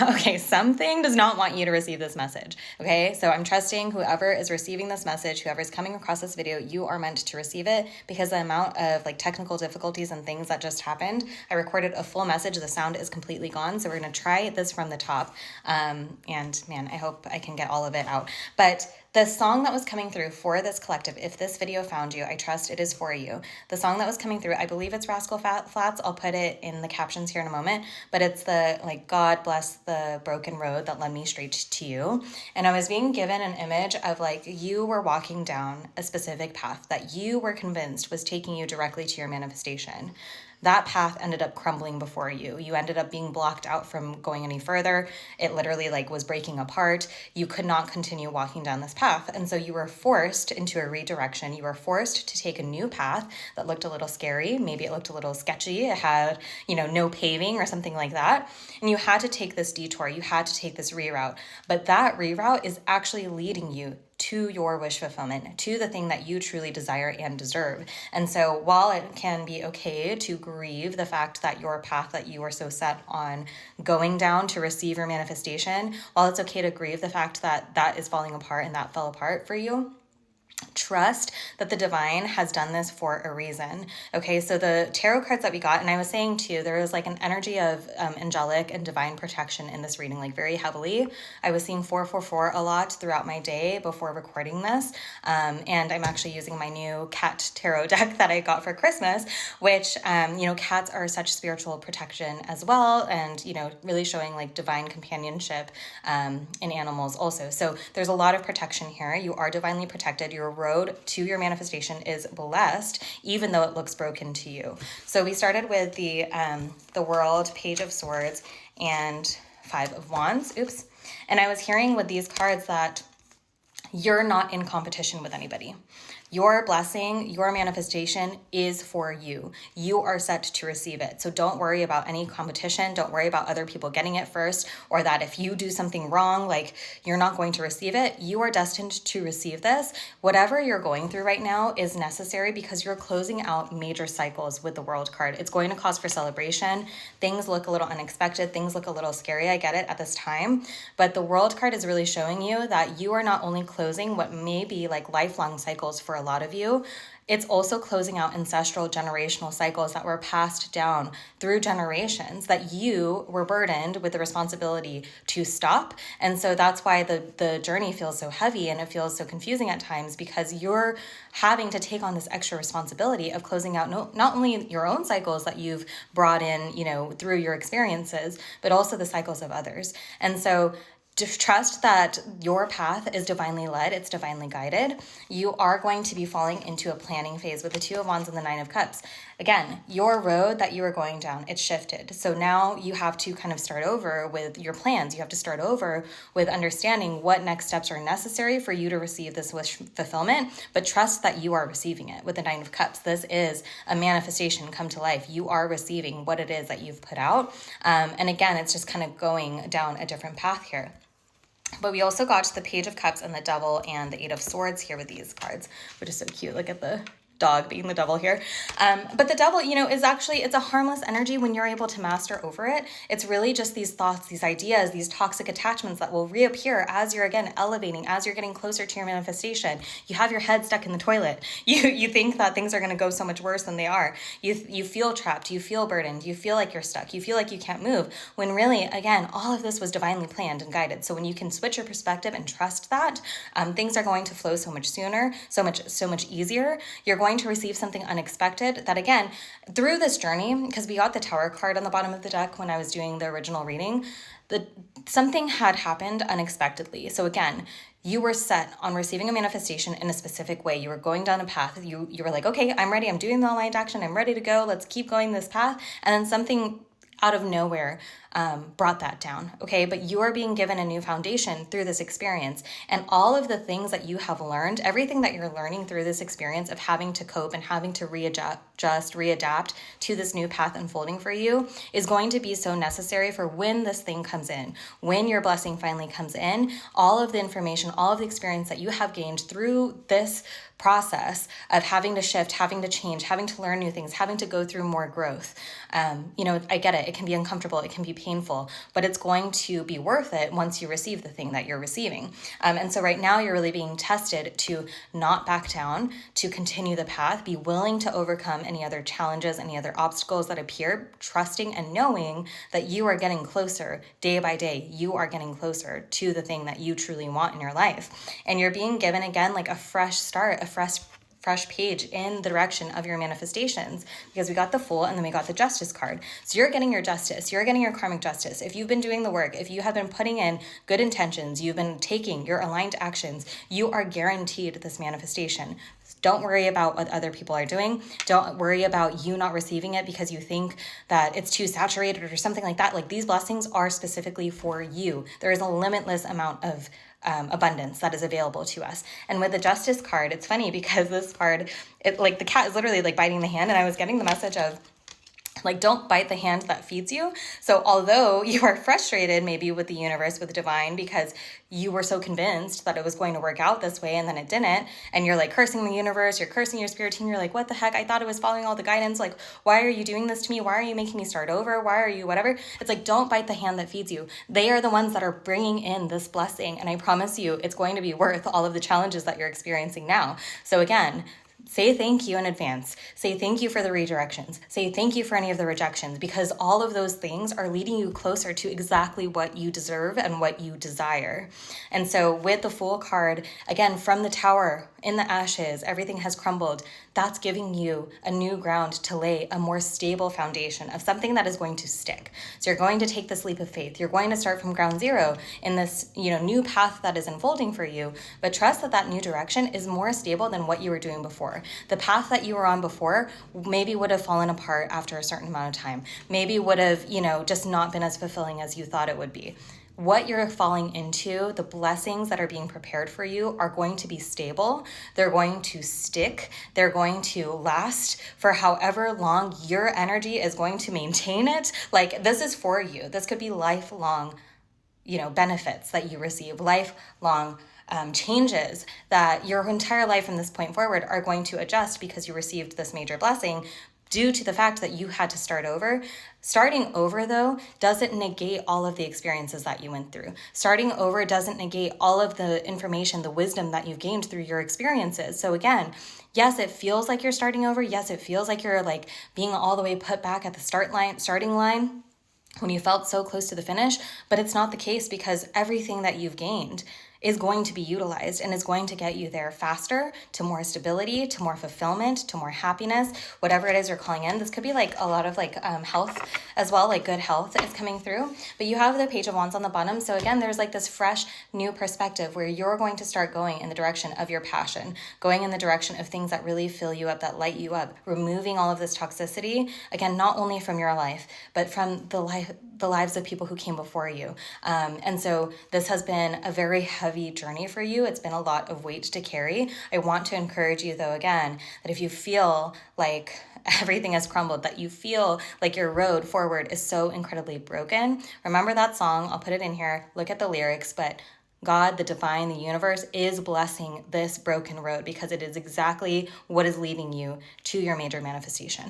Okay, something does not want you to receive this message. Okay, so I'm trusting whoever is receiving this message, whoever is coming across this video, you are meant to receive it, because the amount of like technical difficulties and things that just happened, I recorded a full message. The sound is completely gone. So we're going to try this from the top. And man, I hope I can get all of it out. But the song that was coming through for this collective, if this video found you, I trust it is for you. The song that was coming through, I believe it's Rascal Flatts. I'll put it in the captions here in a moment, but it's the like, God bless the broken road that led me straight to you. And I was being given an image of like you were walking down a specific path that you were convinced was taking you directly to your manifestation. That path ended up crumbling before you. You ended up being blocked out from going any further. It literally like was breaking apart. You could not continue walking down this path. And so you were forced into a redirection. You were forced to take a new path that looked a little scary. Maybe it looked a little sketchy. It had, no paving or something like that. And you had to take this detour. You had to take this reroute. But that reroute is actually leading you to your wish fulfillment, to the thing that you truly desire and deserve. And so while it can be okay to grieve the fact that your path that you are so set on going down to receive your manifestation, while it's okay to grieve the fact that that is falling apart and that fell apart for you, trust that the divine has done this for a reason. Okay, so the tarot cards that we got, and I was saying too, there was like an energy of angelic and divine protection in this reading, like very heavily. I was seeing 444 a lot throughout my day before recording this. And I'm actually using my new cat tarot deck that I got for Christmas, which, cats are such spiritual protection as well. And, really showing like divine companionship in animals also. So there's a lot of protection here. You are divinely protected. Your road to your manifestation is blessed, even though it looks broken to you. So we started with the World, Page of Swords, and Five of Wands. Oops. And I was hearing with these cards that you're not in competition with anybody. Your blessing, your manifestation is for you. You are set to receive it. So don't worry about any competition. Don't worry about other people getting it first, or that if you do something wrong, like you're not going to receive it. You are destined to receive this. Whatever you're going through right now is necessary because you're closing out major cycles with the World card. It's going to cause for celebration. Things look a little unexpected. Things look a little scary. I get it at this time. But the World card is really showing you that you are not only closing what may be like lifelong cycles for a lot of you, it's also closing out ancestral generational cycles that were passed down through generations that you were burdened with the responsibility to stop. And so that's why the journey feels so heavy and it feels so confusing at times, because you're having to take on this extra responsibility of closing out not only your own cycles that you've brought in, through your experiences, but also the cycles of others. And so just trust that your path is divinely led. It's divinely guided. You are going to be falling into a planning phase with the Two of Wands and the Nine of Cups. Again, your road that you were going down, it's shifted. So now you have to kind of start over with your plans. You have to start over with understanding what next steps are necessary for you to receive this wish fulfillment, but trust that you are receiving it with the Nine of Cups. This is a manifestation come to life. You are receiving what it is that you've put out. And again, it's just kind of going down a different path here. But we also got the Page of Cups and the Devil and the Eight of Swords here with these cards, which is so cute. Look at the dog being the devil here. But the devil, is actually, it's a harmless energy when you're able to master over it. It's really just these thoughts, these ideas, these toxic attachments that will reappear as you're again elevating, as you're getting closer to your manifestation. You have your head stuck in the toilet. You think that things are going to go so much worse than they are. You feel trapped. You feel burdened. You feel like you're stuck. You feel like you can't move, when really, again, all of this was divinely planned and guided. So when you can switch your perspective and trust that, things are going to flow so much sooner, so much easier. You're going to receive something unexpected that, again, through this journey, because we got the Tower card on the bottom of the deck when I was doing the original reading, something had happened unexpectedly. So again, you were set on receiving a manifestation in a specific way. You were going down a path. You were like, okay, I'm ready. I'm doing the aligned action. I'm ready to go. Let's keep going this path. And then something out of nowhere brought that down, okay? But you are being given a new foundation through this experience, and all of the things that you have learned, everything that you're learning through this experience of having to cope and having to readapt to this new path unfolding for you is going to be so necessary for when this thing comes in, when your blessing finally comes in. All of the information, all of the experience that you have gained through this process of having to shift, having to change, having to learn new things, having to go through more growth. I get it. It can be uncomfortable. It can be painful, but it's going to be worth it once you receive the thing that you're receiving. And so right now you're really being tested to not back down, to continue the path, be willing to overcome any other challenges, any other obstacles that appear, trusting and knowing that you are getting closer day by day. You are getting closer to the thing that you truly want in your life. And you're being given, again, like a fresh start, a fresh page in the direction of your manifestations, because we got the Fool and then we got the Justice card. So you're getting your justice, you're getting your karmic justice. If you've been doing the work, if you have been putting in good intentions, you've been taking your aligned actions, you are guaranteed this manifestation. Don't worry about what other people are doing. Don't worry about you not receiving it because you think that it's too saturated or something like that. Like, these blessings are specifically for you. There is a limitless amount of abundance that is available to us. And with the Justice card, it's funny because this card, like, the cat is literally like biting the hand, and I was getting the message of, like, don't bite the hand that feeds you. So although you are frustrated maybe with the universe, with divine, because you were so convinced that it was going to work out this way and then it didn't, and you're like cursing the universe, you're cursing your spirit team, you're like, what the heck? I thought it was following all the guidance. Like, why are you doing this to me? Why are you making me start over? Why are you whatever? It's like, don't bite the hand that feeds you. They are the ones that are bringing in this blessing. And I promise you, it's going to be worth all of the challenges that you're experiencing now. So again, say thank you in advance. Say thank you for the redirections. Say thank you for any of the rejections, because all of those things are leading you closer to exactly what you deserve and what you desire. And so with the Fool card, again, from the Tower, in the ashes, everything has crumbled. That's giving you a new ground to lay, a more stable foundation of something that is going to stick. So you're going to take this leap of faith. You're going to start from ground zero in this, new path that is unfolding for you, but trust that that new direction is more stable than what you were doing before. The path that you were on before maybe would have fallen apart after a certain amount of time. Maybe would have, just not been as fulfilling as you thought it would be. What you're falling into, the blessings that are being prepared for you, are going to be stable. They're going to stick. They're going to last for however long your energy is going to maintain it. Like, this is for you. This could be lifelong, benefits that you receive, lifelong changes that your entire life from this point forward are going to adjust because you received this major blessing due to the fact that you had to start over. Starting over, though, doesn't negate all of the experiences that you went through. Starting over doesn't negate all of the information, the wisdom that you've gained through your experiences. So again, yes, it feels like you're starting over. Yes, it feels like you're like being all the way put back at the starting line when you felt so close to the finish, but it's not the case, because everything that you've gained is going to be utilized and is going to get you there faster, to more stability, to more fulfillment, to more happiness, whatever it is you're calling in. This could be like a lot of health as well, like good health is coming through. But you have the Page of Wands on the bottom. So again, there's like this fresh new perspective where you're going to start going in the direction of your passion, going in the direction of things that really fill you up, that light you up, removing all of this toxicity, again, not only from your life, but from the lives of people who came before you. And so this has been a very heavy journey for you. It's been a lot of weight to carry. I want to encourage you, though, again, that if you feel like everything has crumbled, that you feel like your road forward is so incredibly broken, remember that song. I'll put it in here. Look at the lyrics, but God, the divine, the universe is blessing this broken road because it is exactly what is leading you to your major manifestation.